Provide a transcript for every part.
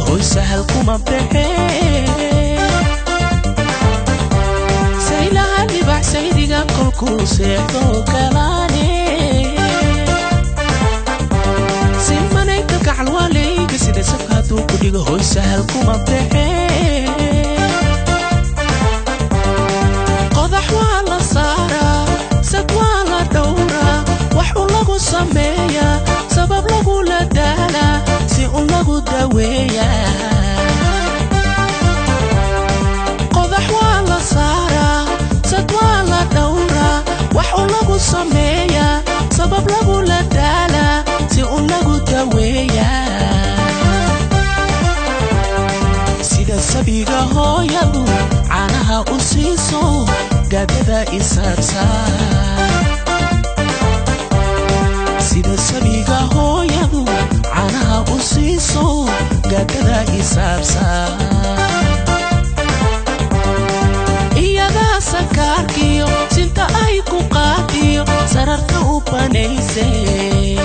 hoy sahal kuma bixin saylaha libax saydiga kolku seexdo kalaane simmanay kalgacal waalayga sida safka hadduu ku dhigo hoy sahal kuma bixin qodax waa la saaraa sad waa la dhowraa wax u lagu sameeyaa sabab lagu la daalaa si un lagu daweeyaa qodax waa la saaraa sad waa la dhowraa wax u lagu sameeyaa sabab lagu la daalaa si un lagu daweeyaa sida sabiga hooyadu caanaha u siiso gaadada isaabsaa sida sabiga hooyadu caanaha u siiso gaadada isaabsaa iyadaa sakaarkiyo sinta ay ku qaadiyo sararka u banaysay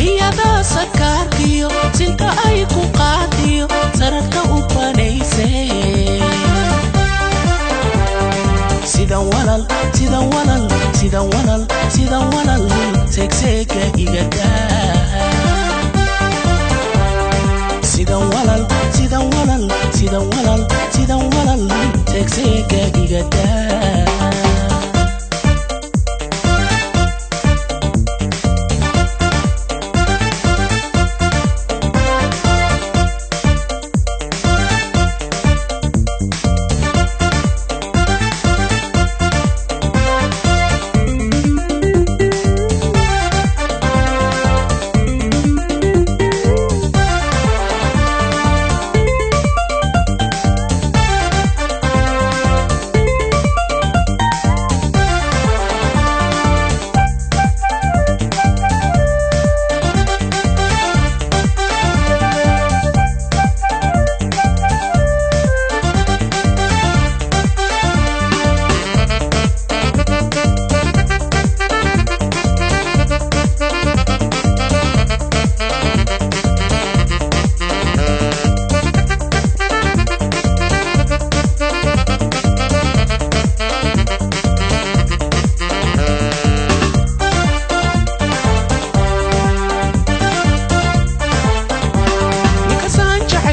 iyadaa sakaarkiyo sinta ay ku qaadiyo sararka u banaysay sidan walal sidan walal sidan walal sidan walal seegseega igadaa sidan walal sidan walal sidan walal sidan walal seegseega igadaa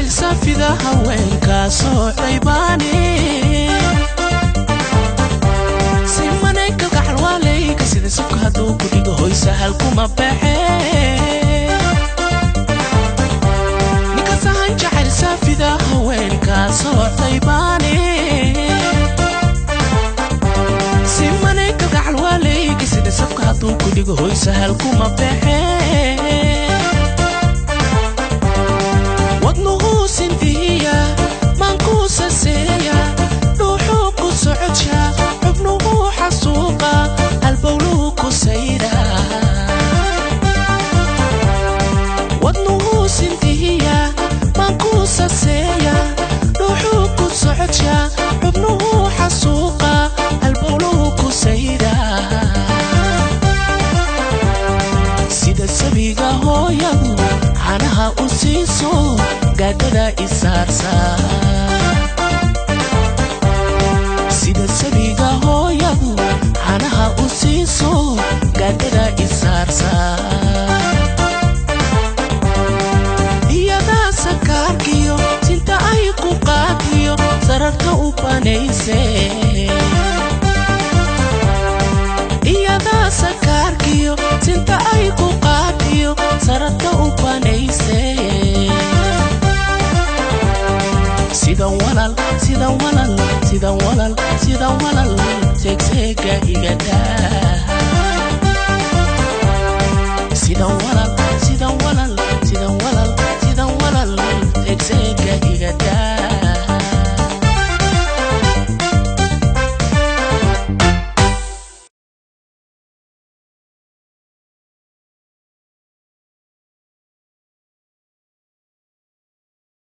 safida haweenka soo qaybaane simmanay kalgacal waalayga sida safka hadduu ku dhigo hoy sahal kuma baxin ninka sahan jacayl safida haweenka soo qaybaane simmanay kalgacal waalayga sida safka hadduu ku dhigo hoy sahal kuma baxin wadnuhu sindiya mankuu saseeya dhuuxuu ku socodsha xubnuhu xasuuqa halbowluhu ku sayra wadnuhu sindiya mankuu saseeya dhuuxuu ku socodsha xubnuhu xasuuqa halbowluhu ku sayra sida sabiga hooyadu caanaha u siiso gaadada isaarsaa sida sabiga hooyadu caanaha u siiso gaadada isaarsaa iyadaa sakaarkiyo sinta ay ku qaadiyo sararka u banaysay iyadaa sakaarkiyo sinta ay ku qaadiyo sararka u banaysay sidan walal sidan walal sidan walal sidan walal seegseega igadaa